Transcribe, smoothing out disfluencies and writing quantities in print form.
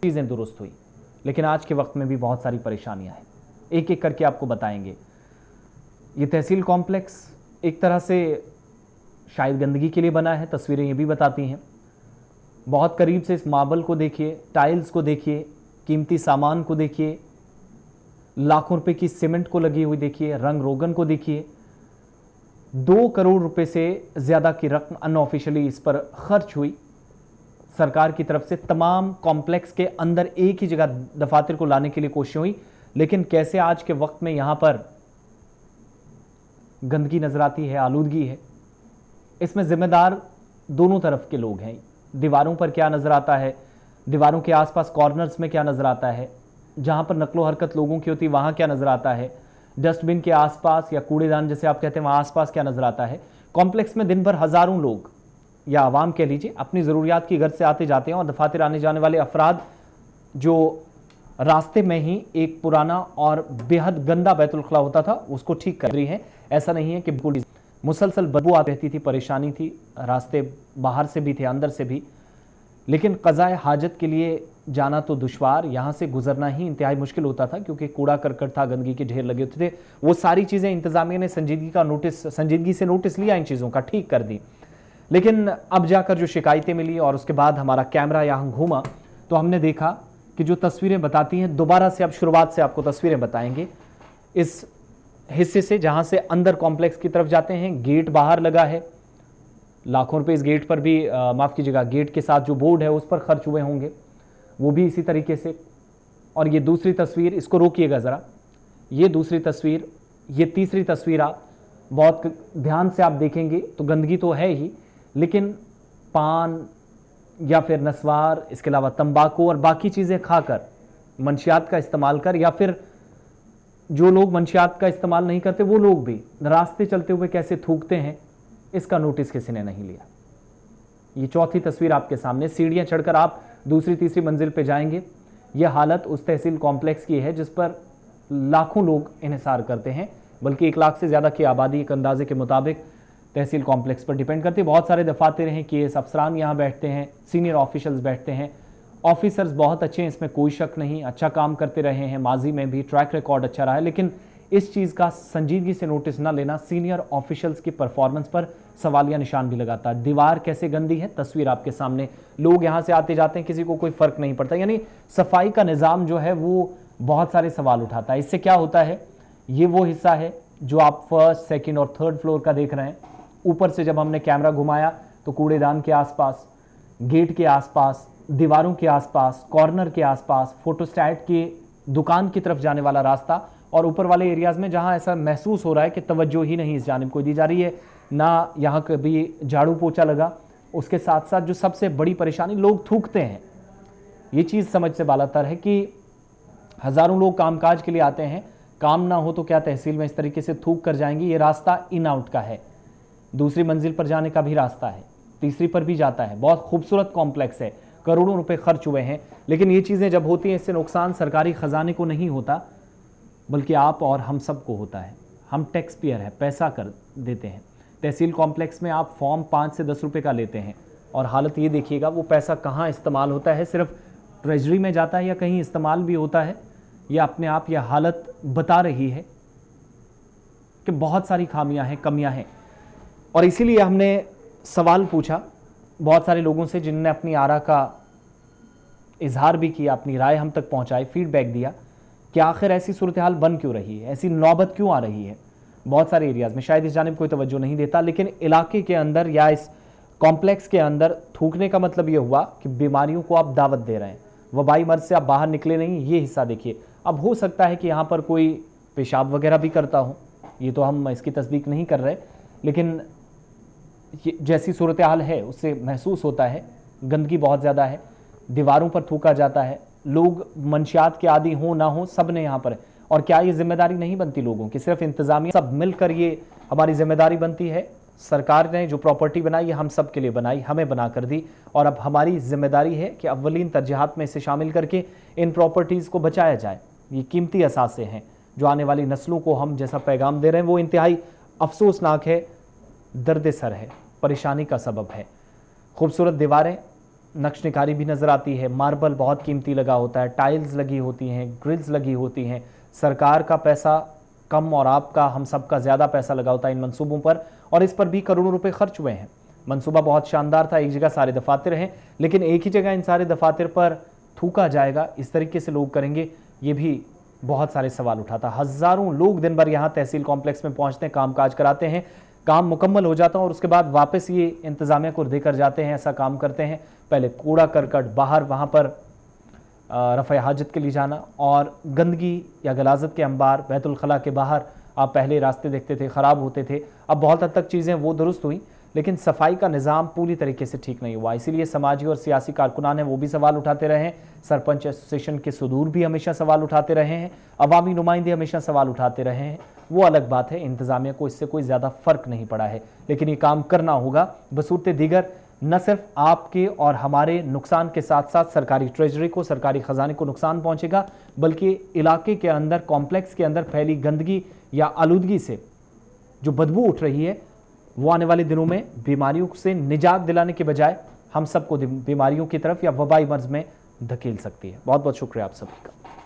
चीज़ें दुरुस्त हुई, लेकिन आज के वक्त में भी बहुत सारी परेशानियां हैं। एक एक करके आपको बताएंगे। ये तहसील कॉम्प्लेक्स एक तरह से शायद गंदगी के लिए बना है, तस्वीरें ये भी बताती हैं। बहुत करीब से इस मार्बल को देखिए, टाइल्स को देखिए, कीमती सामान को देखिए, लाखों रुपए की सीमेंट को लगी हुई देखिए, रंग रोगन को देखिए। 2 करोड़ रुपए से ज़्यादा की रकम अनऑफिशियली इस पर खर्च हुई सरकार की तरफ से। तमाम कॉम्प्लेक्स के अंदर एक ही जगह दफातर को लाने के लिए कोशिश हुई, लेकिन कैसे आज के वक्त में यहां पर गंदगी नजर आती है, आलूदगी है। इसमें जिम्मेदार दोनों तरफ के लोग हैं। दीवारों पर क्या नजर आता है, दीवारों के आसपास कॉर्नर्स में क्या नजर आता है, जहां पर नकलो हरकत लोगों की होती है वहां क्या नजर आता है, डस्टबिन के आसपास या कूड़ेदान जैसे आप कहते हैं वहां आसपास क्या नजर आता है। कॉम्प्लेक्स में दिन भर हजारों लोग या आवाम कह लीजिए अपनी ज़रूरियात की घर से आते जाते हैं, और दफातर आने जाने वाले अफराद जो रास्ते में ही एक पुराना और बेहद गंदा बैतुल खला होता था उसको ठीक कर रही है। ऐसा नहीं है कि बिल्कुल मुसलसल बदबू आती रहती थी, परेशानी थी, रास्ते बाहर से भी थे अंदर से भी, लेकिन क़ज़ाए हाजत के लिए जाना तो दुश्वार, यहाँ से गुजरना ही इंतहाई मुश्किल होता था क्योंकि कूड़ा करकट था, गंदगी के ढेर लगे होते थे। वो सारी चीज़ें इंतज़ामिया ने संजीदगी से नोटिस लिया, इन चीज़ों का ठीक कर दी। लेकिन अब जाकर जो शिकायतें मिली और उसके बाद हमारा कैमरा यहाँ घूमा तो हमने देखा कि जो तस्वीरें बताती हैं, दोबारा से अब शुरुआत से आपको तस्वीरें बताएंगे इस हिस्से से जहाँ से अंदर कॉम्प्लेक्स की तरफ जाते हैं। गेट बाहर लगा है, लाखों रुपए इस गेट पर भी माफ़ कीजिएगा, गेट के साथ जो बोर्ड है उस पर खर्च हुए होंगे, वो भी इसी तरीके से। और ये दूसरी तस्वीर, इसको रोकिएगा ज़रा, ये दूसरी तस्वीर, ये तीसरी तस्वीर आप बहुत ध्यान से आप देखेंगे तो गंदगी तो है ही, लेकिन पान या फिर नस्वार, इसके अलावा तंबाकू और बाकी चीज़ें खाकर, मंशियात का इस्तेमाल कर, या फिर जो लोग मंशियात का इस्तेमाल नहीं करते वो लोग भी रास्ते चलते हुए कैसे थूकते हैं, इसका नोटिस किसी ने नहीं लिया। ये चौथी तस्वीर आपके सामने, सीढ़ियाँ चढ़कर आप दूसरी तीसरी मंजिल पे जाएंगे। यह हालत उस तहसील कॉम्प्लेक्स की है जिस पर लाखों लोग इन्हिसार करते हैं, बल्कि 1 लाख से ज़्यादा की आबादी एक अंदाजे के मुताबिक तहसील कॉम्प्लेक्स पर डिपेंड करती है। बहुत सारे दफातर हैं, केएस अफसरान यहाँ बैठते हैं, सीनियर ऑफिशियल्स बैठते हैं। ऑफिसर्स बहुत अच्छे हैं, इसमें कोई शक नहीं, अच्छा काम करते रहे हैं, माजी में भी ट्रैक रिकॉर्ड अच्छा रहा है, लेकिन इस चीज़ का संजीदगी से नोटिस ना लेना सीनियर ऑफिशियल्स की परफॉर्मेंस पर सवालिया निशान भी लगाता है। दीवार कैसे गंदी है, तस्वीर आपके सामने, लोग यहाँ से आते जाते हैं, किसी को कोई फ़र्क नहीं पड़ता। यानी सफाई का निज़ाम जो है वो बहुत सारे सवाल उठाता है। इससे क्या होता है, ये वो हिस्सा है जो आप फर्स्ट, सेकेंड और थर्ड फ्लोर का देख रहे हैं। ऊपर से जब हमने कैमरा घुमाया तो कूड़ेदान के आसपास, गेट के आसपास, दीवारों के आसपास, कॉर्नर के आसपास, फोटोस्टैट की दुकान की तरफ जाने वाला रास्ता, और ऊपर वाले एरियाज़ में जहां ऐसा महसूस हो रहा है कि तवज्जो ही नहीं इस जानिब को दी जा रही है, ना यहाँ कभी झाड़ू पोछा लगा। उसके साथ साथ जो सबसे बड़ी परेशानी, लोग थूकते हैं। ये चीज़ समझ से बालातर है कि हज़ारों लोग कामकाज के लिए आते हैं, काम ना हो तो क्या तहसील में इस तरीके से थूक कर जाएंगे। ये रास्ता इन आउट का है, दूसरी मंजिल पर जाने का भी रास्ता है, तीसरी पर भी जाता है। बहुत खूबसूरत कॉम्प्लेक्स है, करोड़ों रुपए खर्च हुए हैं, लेकिन ये चीज़ें जब होती हैं इससे नुकसान सरकारी ख़जाने को नहीं होता, बल्कि आप और हम सब को होता है। हम टैक्स पेयर है, पैसा कर देते हैं। तहसील कॉम्प्लेक्स में आप फॉर्म 5 से 10 रुपये का लेते हैं, और हालत ये देखिएगा वो पैसा कहाँ इस्तेमाल होता है, सिर्फ ट्रेजरी में जाता है या कहीं इस्तेमाल भी होता है। यह अपने आप यह हालत बता रही है कि बहुत सारी खामियां हैं, कमियां हैं। और इसीलिए हमने सवाल पूछा बहुत सारे लोगों से जिन्होंने अपनी आरा का इजहार भी किया, अपनी राय हम तक पहुंचाई, फीडबैक दिया कि आखिर ऐसी सूरत हाल बन क्यों रही है, ऐसी नौबत क्यों आ रही है। बहुत सारे एरियाज़ में शायद इस जानिब कोई तवज्जो नहीं देता, लेकिन इलाके के अंदर या इस कॉम्प्लेक्स के अंदर थूकने का मतलब ये हुआ कि बीमारियों को आप दावत दे रहे हैं, वबाई मर्ज से आप बाहर निकले नहीं। ये हिस्सा देखिए। अब हो सकता है कि यहाँ पर कोई पेशाब वगैरह भी करता हो, ये तो हम इसकी तस्दीक नहीं कर रहे, लेकिन जैसी सूरत हाल है उससे महसूस होता है गंदगी बहुत ज़्यादा है, दीवारों पर थूका जाता है, लोग मंशियात के आदी हों ना हो, सब ने यहाँ पर है। और क्या ये जिम्मेदारी नहीं बनती लोगों की, सिर्फ इंतज़ामिया सब मिलकर ये हमारी जिम्मेदारी बनती है। सरकार ने जो प्रॉपर्टी बनाई ये हम सब के लिए बनाई, हमें बना कर दी, और अब हमारी जिम्मेदारी है कि अव्वलीन तरजीहात में इसे शामिल करके इन प्रॉपर्टीज़ को बचाया जाए। ये कीमती असासे हैं जो आने वाली नस्लों को हम जैसा पैगाम दे रहे हैं वो इंतहाई अफसोसनाक है, दर्द सर है, परेशानी का सबब है। खूबसूरत दीवारें, नक्श निकारी भी नज़र आती है, मार्बल बहुत कीमती लगा होता है, टाइल्स लगी होती हैं, ग्रिल्स लगी होती हैं, सरकार का पैसा कम और आपका हम सबका ज़्यादा पैसा लगा होता है इन मंसूबों पर, और इस पर भी करोड़ों रुपए खर्च हुए हैं। मंसूबा बहुत शानदार था, एक जगह सारे दफातर हैं, लेकिन एक ही जगह इन सारे दफातर पर थूका जाएगा, इस तरीके से लोग करेंगे, ये भी बहुत सारे सवाल उठाता। हज़ारों लोग दिन भर यहाँ तहसील कॉम्प्लेक्स में पहुँचते हैं, काम काज कराते हैं, काम मुकम्मल हो जाता है और उसके बाद वापस ये इंतज़ामिया को देकर जाते हैं, ऐसा काम करते हैं। पहले कूड़ा करकट बाहर वहाँ पर रफ़ा हाजत के लिए जाना, और गंदगी या गलाजत के अंबार बैतुल खला के बाहर आप पहले रास्ते देखते थे ख़राब होते थे, अब बहुत हद तक चीज़ें वो दुरुस्त हुई, लेकिन सफाई का निज़ाम पूरी तरीके से ठीक नहीं हुआ। इसीलिए समाजी और सियासी कारकुनान हैं वो भी सवाल उठाते रहे हैं, सरपंच एसोसिएशन के सुदूर भी हमेशा सवाल उठाते रहे हैं, अवामी नुमाइंदे हमेशा सवाल उठाते रहे हैं। वो अलग बात है, इंतज़ामिया को इससे कोई ज़्यादा फ़र्क नहीं पड़ा है, लेकिन ये काम करना होगा। बसूरत दीगर न सिर्फ आपके और हमारे नुकसान के साथ साथ सरकारी ट्रेजरी को, सरकारी ख़जाने को नुकसान पहुँचेगा, बल्कि इलाके के अंदर, कॉम्प्लेक्स के अंदर फैली गंदगी या आलूदगी से जो बदबू उठ रही है, वो आने वाले दिनों में बीमारियों से निजात दिलाने के बजाय हम सबको बीमारियों की तरफ या वबाई मर्ज में धकेल सकती है। बहुत बहुत शुक्रिया आप सभी का।